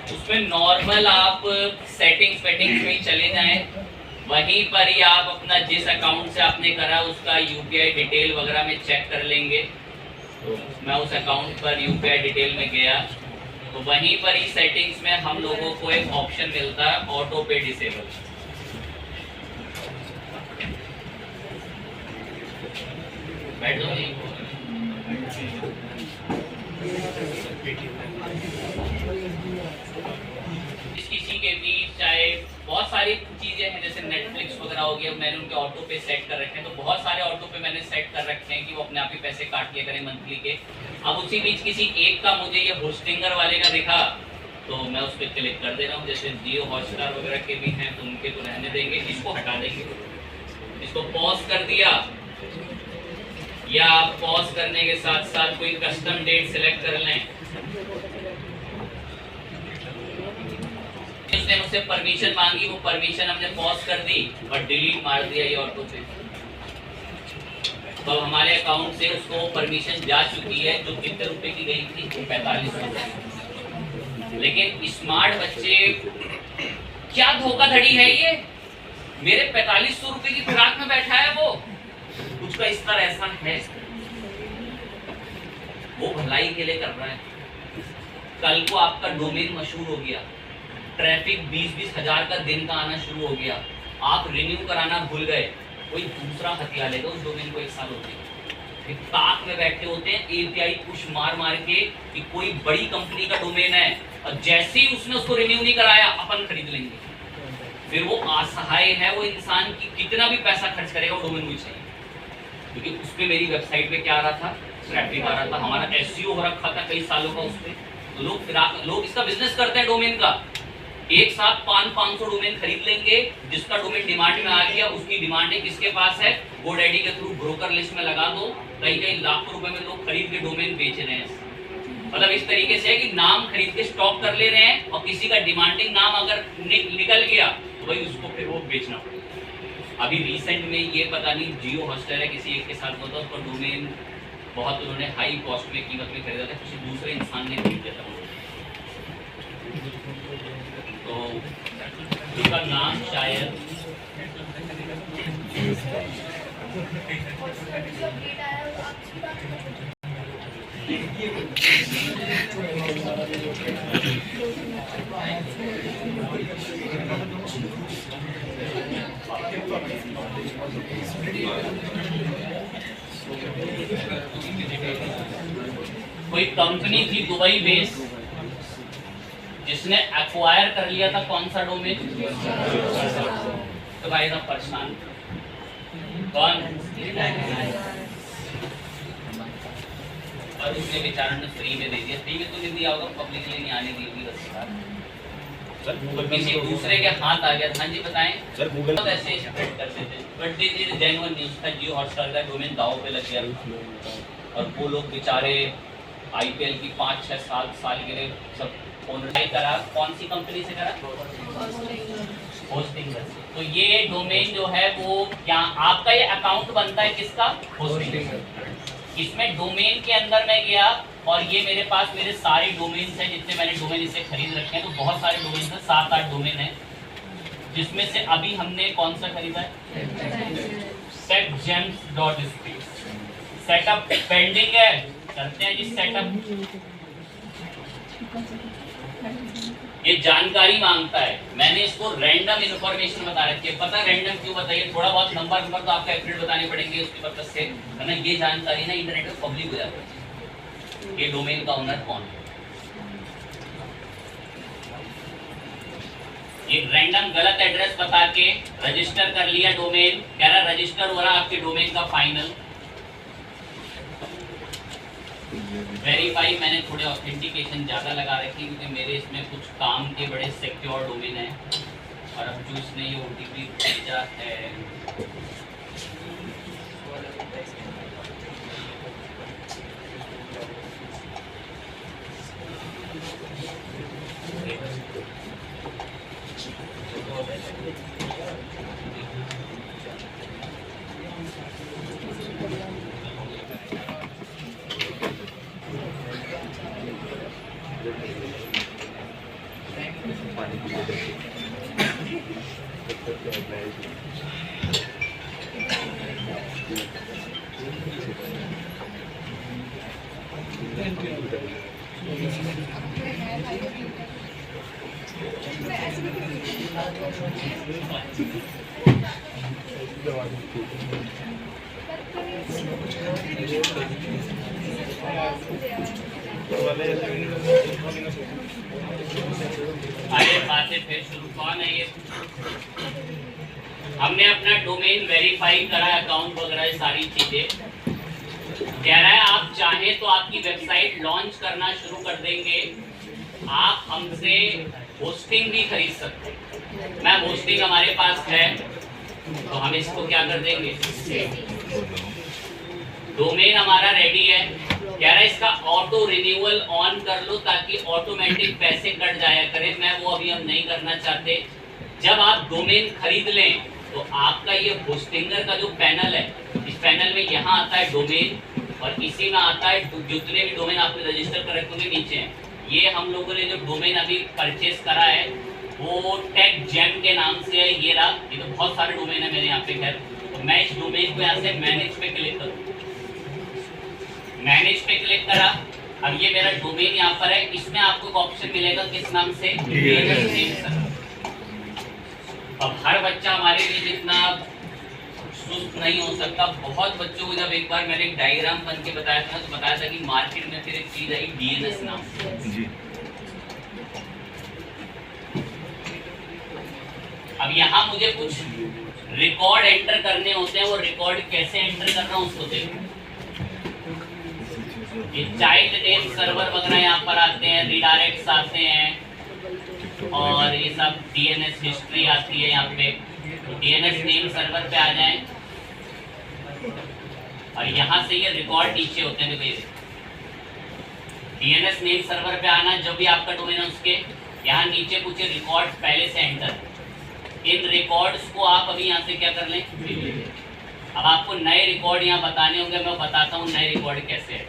उसमें नॉर्मल आप सेटिंग्स में ही चले जाएं, वहीं पर ही आप अपना जिस अकाउंट से आपने करा उसका यूपीआई डिटेल वगैरह में चेक कर लेंगे। तो मैं उस अकाउंट पर यूपीआई डिटेल में गया तो वहीं पर ही सेटिंग्स में हम लोगों को एक ऑप्शन मिलता है ऑटो पे डिसेबल। बैठ जाओ। किसी के भी चाहे बहुत सारी चीजें हैं जैसे नेटफ्लिक्स वगैरह हो गया, मैंने उनके ऑटो पे सेट कर रखे हैं, तो बहुत सारे ऑटो पे मैंने सेट कर रखे हैं कि वो अपने आप ही पैसे काट लिया करें मंथली के। अब उसी बीच किसी एक का मुझे ये होस्टिंगर वाले का दिखा तो मैं उस पर क्लिक कर दे रहा हूँ। जैसे जियो हॉटस्टार वगैरह के भी हैं तो उनके तो रहने देंगे, इसको हटा देंगे। इसको पॉज कर दिया, या आप पॉज करने के साथ साथ कोई कस्टम डेट सिलेक्ट कर लें। इसने मुझसे परमिशन मांगी, वो परमिशन हमने पॉज कर दी और डिलीट मार दिया ये ऑटो पे। तो हमारे अकाउंट से उसको परमिशन जा चुकी है जो कितने रुपए की गई थी, 45 रुपए। लेकिन स्मार्ट बच्चे, क्या धोखाधड़ी है ये, मेरे 4500 रुपए की खुराक में बैठा है वो, उसका स्तर ऐसा है, वो भलाई के लिए कर रहा है। कल को आपका डोमेन मशहूर हो गया, ट्रैफिक 20-20 हजार का दिन का आना शुरू हो गया, आप रिन्यू कराना भूल गए, कोई दूसरा हथियार लेगा उस डोमेन को। 1 साल होते हैं ताक में बैठे होते हैं एपीआई पुश मार मार के कि कोई बड़ी कंपनी का डोमेन है, और जैसे ही उसने उसको रिन्यू नहीं कराया अपन खरीद लेंगे। फिर वो असहाय है वो इंसान की कितना भी पैसा खर्च करेगा वो डोमेन मुझे चाहिए, क्योंकि उस पर मेरी वेबसाइट पे क्या आ रहा था, ट्रैफिक आ रहा था, हमारा एसईओ हो रखा था कई सालों का उस पर। तो लोग इसका बिजनेस करते हैं डोमेन का, एक साथ 500 डोमेन खरीद लेंगे, जिसका डोमेन डिमांड में आ गया उसकी डिमांडें किसके पास है, GoDaddy के थ्रू ब्रोकर लिस्ट में लगा दो, कई लाखों रुपए में लोग खरीद के डोमेन बेच रहे हैं। मतलब इस तरीके से है कि नाम खरीद के स्टॉक कर ले रहे हैं, और किसी का डिमांडिंग नाम अगर निकल गया तो भाई उसको फिर वो बेचना पड़ेगा। अभी रिसेंट में ये पता नहीं जियो हॉटस्टार है किसी एक के साथ होता, उसका डोमेन बहुत उन्होंने हाई कॉस्ट में कीमत में खरीदा था, किसी दूसरे इंसान ने खरीद दिया था। तो उसका नाम शायद कोई कंपनी थी दुबई बेस्ड जिसने एक्वायर कर लिया था कौन सा डोमेन, तो भाई साहब परेशान कौन, और उसने बेचारा ने फ्री में दे दिया। फ्री में तो नहीं दिया होगा, पब्लिकली नहीं आने दी होगी सर, तो किसी दूसरे के हाथ आ गया। हाँ जी बताएं सर, गूगल ऐसे स्प्रेड करते थे, but this is genuine news था। जियो हॉटस्टार का डोमेन दाव पे लग गया और वो लोग बेचारे आईपीएल की 5-6 साल के लिए सब करा। कौन सी कंपनी से करा, होस्टिंग। तो ये डोमेन जो है वो क्या आपका ये अकाउंट बनता है किसका, होस्टिंग। इसमें डोमेन के अंदर मैं गया और ये मेरे पास मेरे सारे डोमेन्स हैं जितने मैंने डोमेन इसे खरीद रखे हैं। तो बहुत सारे डोमेन हैं, 7-8 डोमेन हैं, जिसमें से अभी हमने कौन सा खरीदा है, setgems.space। सेटअप पेंडिंग है, करते हैं जी सेटअप। ये जानकारी मांगता है, मैंने इसको रैंडम इंफॉर्मेशन बता रखी है। पता रैंडम क्यों बताइए, थोड़ा बहुत नंबर तो आपको एक्यूरेट बताने पड़ेंगे उसकी पर्पज से, है ना। ये जानकारी ना इंटरनेट पे पब्लिक हो जाती है, ये डोमेन का ओनर कौन है। ये रैंडम गलत एड्रेस बता के रजिस्टर कर लिया डोमेन, कह रहा रजिस्टर हो रहा आपके डोमेन का फाइनल। वेरीफाई मैंने थोड़े ऑथेंटिकेशन ज़्यादा लगा रखी है क्योंकि मेरे इसमें कुछ काम के बड़े सिक्योर डोमेन हैं। और अब जो इसने ये OTP भेजा है आइए बातें फिर शुरू। कौन है ये? हमने अपना डोमेन वेरीफाई करा, अकाउंट वगैरह सारी चीजें। कह रहा है आप चाहें तो आपकी वेबसाइट लॉन्च करना शुरू कर देंगे। आप हमसे होस्टिंग भी खरीद सकते हैं। मैम होस्टिंग हमारे पास है, तो हम इसको क्या कर देंगे, डोमेन हमारा रेडी है। कह रहा है इसका ऑटो रिन्यूअल ऑन कर लो ताकि ऑटोमेटिक पैसे कट जाया करें। मैं वो अभी हम नहीं करना चाहते। जब आप डोमेन खरीद लें तो आपका ये होस्टिंगर का जो पैनल है, इस पैनल में यहाँ आता है डोमेन और इसी में आता है जितने भी डोमेन आपने रजिस्टर कर रखे होंगे नीचे हैं। ये हम लोगों ने जो डोमेन अभी परचेज करा है वो टेक जेम के नाम से है। ये रहा, ये तो बहुत सारे डोमेन है मेरे यहाँ पे। खैर तो मैं इस डोमेन को यहाँ से मैनेज पे क्लिक करूँ, मैनेज पे क्लिक करा। अब ये मेरा डोमेन यहाँ पर है। इसमें आपको एक ऑप्शन मिलेगा किस नाम से, DNS नेम सर्वर। अब हर बच्चा हमारे लिए जितना सुस्त नहीं हो सकता। बहुत बच्चों को जब एक बार मैंने एक डायग्राम बन के बताया था तो बताया था कि मार्केट में फिर एक चीज आई DNS नाम जी। अब यहाँ मुझे कुछ रिकॉर्ड एंटर करने होते हैं। वो रिकॉर्ड कैसे एंटर करना है उसको देखो। ये चाइल्ड नेम सर्वर वगैरह यहाँ पर आते हैं, रिडायरेक्ट्स आते हैं और ये सब DNS हिस्ट्री आती है यहाँ पे। तो DNS नेम सर्वर पे आ जाएं और यहाँ से ये रिकॉर्ड नीचे होते हैं। देखो DNS नेम सर्वर पे आना, जब भी आपका डोमेन है उसके यहाँ नीचे कुछ रिकॉर्ड पहले से एंटर। इन रिकॉर्ड्स को आप अभी यहाँ से क्या कर लें। अब आपको नए रिकॉर्ड यहाँ बताने होंगे, मैं बताता हूँ नए रिकॉर्ड कैसे है।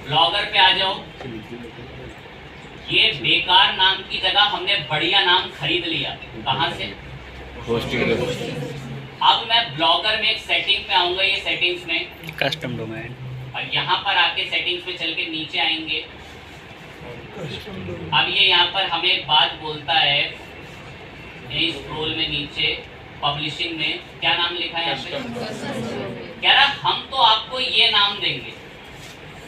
ब्लॉगर पे आ जाओ। ये बेकार नाम की जगह हमने बढ़िया नाम खरीद लिया। कहाँ से, होस्टिंग। अब मैं ब्लॉगर में एक सेटिंग पे आऊंगा, ये सेटिंग्स में कस्टम डोमेन, और यहाँ पर आके सेटिंग्स पे चल के नीचे आएंगे। अब ये यहाँ पर हमें एक बात बोलता है, यही स्क्रॉल में नीचे पब्लिशिंग में क्या नाम लिखा है यहाँ पे, कह रहा हम तो आपको ये नाम देंगे।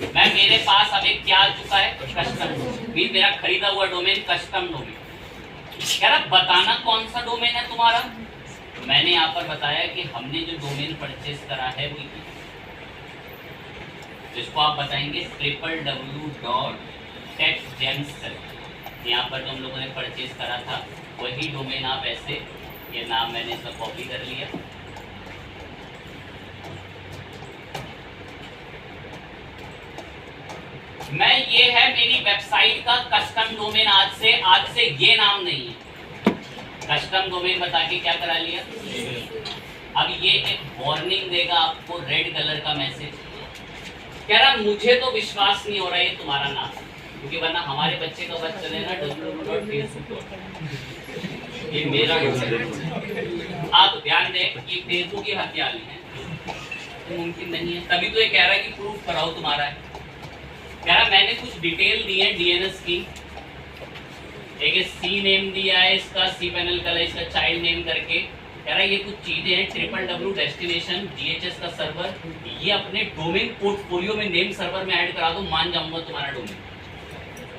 मैं मेरे पास अब एक क्या आ चुका है, कस्टम डोमेन। मेरा खरीदा हुआ डोमेन कस्टम डोमेन। कह रहा बताना कौन सा डोमेन है तुम्हारा। तो मैंने यहाँ पर बताया कि हमने जो डोमेन परचेज करा है वो जिसको आप बताएंगे www.techgems। यहाँ पर जो हम लोगों ने परचेज करा था वही डोमेन आप ऐसे, ये नाम मैंने इसका कॉपी कर लिया। मैं ये है मेरी वेबसाइट का कस्टम डोमेन। आज से ये नाम नहीं है। कस्टम डोमेन बता के क्या करा लिया। अब ये एक वार्निंग देगा आपको, रेड कलर का मैसेज। कह रहा मुझे तो विश्वास नहीं हो रहा है तुम्हारा नाम, क्योंकि वरना हमारे बच्चे का बस चले ना www.facebook। ये मेरा डोमेन। आप ध्यान दें कि फेसबुक की हथियार है, तो मुमकिन नहीं है। तभी तो ये कह रहा है कि प्रूफ कराओ तुम्हारा है। कह रहा मैंने कुछ डिटेल दी है DNS की। एक सी नेम दिया है इसका, सी पैनल का, इसका चाइल्ड नेम करके। कह रहा ये कुछ चीजें हैं, www डेस्टिनेशन DHS का सर्वर। ये अपने डोमेन पोर्टफोलियो में नेम सर्वर में ऐड करा दो, मान जाऊंगा तुम्हारा डोमेन।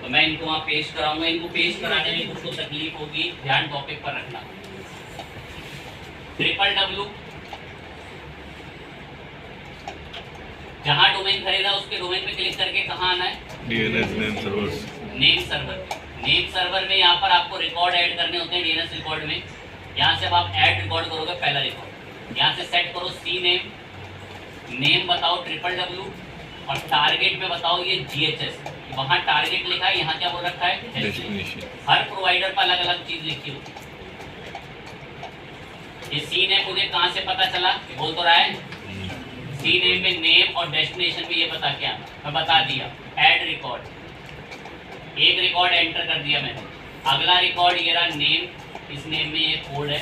तो मैं इनको वहाँ पेश कराऊंगा। इनको पेश कराने में कुछ तो तकलीफ होगी, ध्यान टॉपिक पर रखना। www जहाँ डोमेन खरीदा उसके डोमेन पे क्लिक करके कहाँ आना है, DNS name server. Name server. Name server में यहाँ पर आपको रिकॉर्ड ऐड करने होते हैं DNS रिकॉर्ड में। यहाँ से अब आप ऐड रिकॉर्ड करोगे पहला रिकॉर्ड। यहाँ से सेट करो सी नेम, नेम बताओ www और टारगेट में बताओ ये GHS। वहाँ टारगेट लिखा है, यहाँ क्या बोल रखा है डेस्टिनेशन। हर प्रोवाइडर पर अलग अलग चीज लिखी होती है। ये सी नेम मुझे कहाँ से पता चला, बोल तो रहा है सी नेम में नेम और डेस्टिनेशन में ये बता के आना। मैं बता दिया ऐड रिकॉर्ड। एक रिकॉर्ड एंटर कर दिया मैंने, अगला रिकॉर्ड ये रहा नेम, इस नेम में ये कोड है,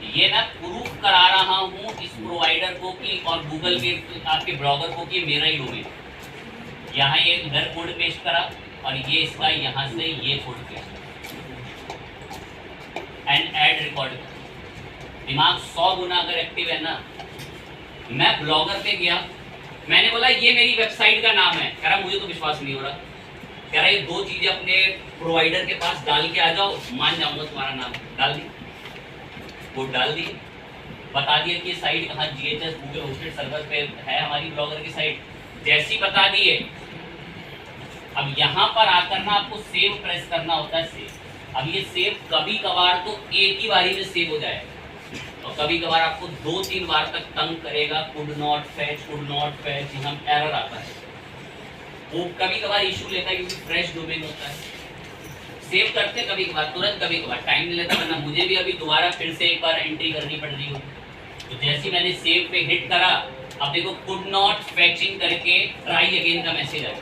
ये मैं प्रूफ करा रहा हूँ इस प्रोवाइडर को कि और गूगल के आपके ब्लॉगर को कि मेरा ही डोमेन। यहाँ ये इधर कोड पेस्ट करा और ये इसका यहाँ से ये code paste and add record. दिमाग 100 गुना अगर एक्टिव है ना। मैं ब्लॉगर पे गया, मैंने बोला ये मेरी वेबसाइट का नाम है, कह रहा मुझे तो विश्वास नहीं हो रहा, कह रहा ये दो चीजें अपने प्रोवाइडर के पास डाल के आ जाओ, मान जाऊंगा तुम्हारा नाम। डाल दी, कोड डाल दी, बता दिया कि साइट कहाँ, GHS गूगल होस्टेड सर्वर पे है हमारी ब्लॉगर की साइट, जैसी बता दिए। अब यहाँ पर आकर ना आपको सेव प्रेस करना होता है। सेव, अब ये सेव कभी कभार तो एक ही बारी में सेव हो जाए और कभी कभार आपको 2-3 बार तक तंग करेगा, कुड नॉट फैच, यहाँ एरर आता है। वो कभी कभार इशू लेता है क्योंकि फ्रेश डोमेन होता है। सेव करते कभी कभार, तुरंत कभी कभार टाइम नहीं लेता, वरना मुझे भी अभी दोबारा फिर से एक बार एंट्री करनी पड़ रही हो। तो जैसे मैंने सेव पे हिट करा, अब देखो कुड नॉट फैचिंग करके ट्राई अगेन का मैसेज आया।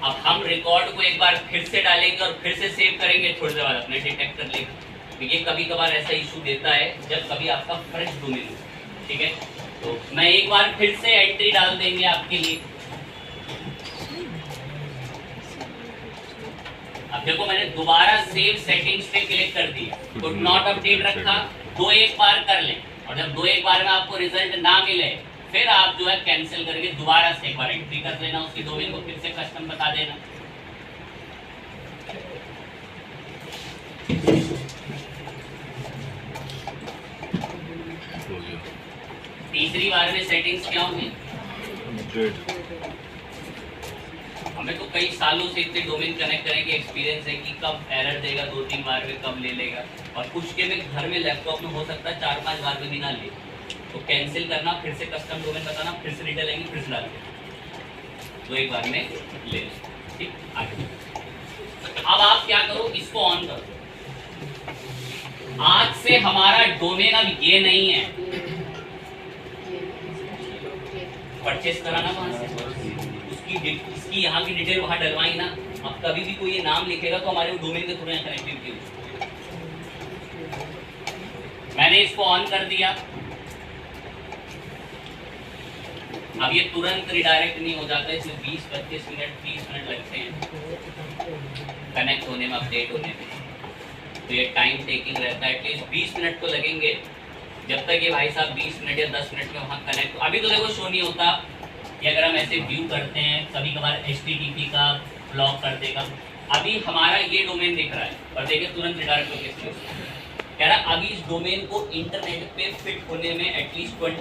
अब हम रिकॉर्ड को एक बार फिर से डालेंगे और फिर से सेव करेंगे, थोड़ी देर बाद अपने डिटेक्ट कर लेगा। तो ये कभी कभार ऐसा इशू देता है जब कभी आपका फ्रेश डोमेन हो, ठीक है। तो मैं एक बार फिर से एंट्री डाल देंगे आपके लिए। अब देखो मैंने दोबारा सेव सेटिंग्स पे क्लिक कर दिया, कुड नॉट अपडेट रखा, 2-1 बार कर लें और जब 2-1 बार में आपको रिजल्ट ना मिले फिर आप जो है कैंसिल करके दोबारा से एक बार एंट्री कर देना, उसकी डोमेन को फिर से कस्टम बता देना। तीसरी बार में सेटिंग्स क्या होंगी? हमें तो कई सालों से इतने डोमेन कनेक्ट करने की एक्सपीरियंस है कि कब एरर देगा 2-3 बार में, कब ले लेगा, और कुछ के में घर में लैपटॉप में हो सकता है 4-5 बार में भी ना ले। तो कैंसिल करना, फिर से कस्टम डोमेन बताना, फिर से डिटेल आएंगी, फिर से डाल देना, 2-1 बार में ले, ठीक। आगे अब आप क्या करो, इसको ऑन करो। आज से हमारा डोमेन अब ये नहीं है, परचेस कराना वहां से, इसकी यहाँ की डिटेल वहां डलवाई ना। अब कभी भी कोई ये नाम लिखेगा तो हमारे डोमेन के थ्रू कनेक्टिविटी होगी। मैंने इसको ऑन कर दिया। अब ये तुरंत रिडायरेक्ट नहीं हो जाता, इसमें 20-25 मिनट 30 मिनट लगते हैं कनेक्ट होने में, अपडेट होने में। तो ये टाइम टेकिंग रहता है, एटलीस्ट 20 मिनट तो लगेंगे जब तक ये भाई साहब 20 मिनट या 10 मिनट में वहाँ कनेक्ट। अभी तो देखो शो नहीं होता कि अगर हम ऐसे व्यू करते हैं, कभी कभार HTTP का ब्लॉक कर देगा। अभी हमारा ये डोमेन दिख रहा है और देखिए तुरंत रिडायरेक्ट होकर कह रहा है अभी इस डोमेन को इंटरनेट पे फिट होने में एटलीस्ट 20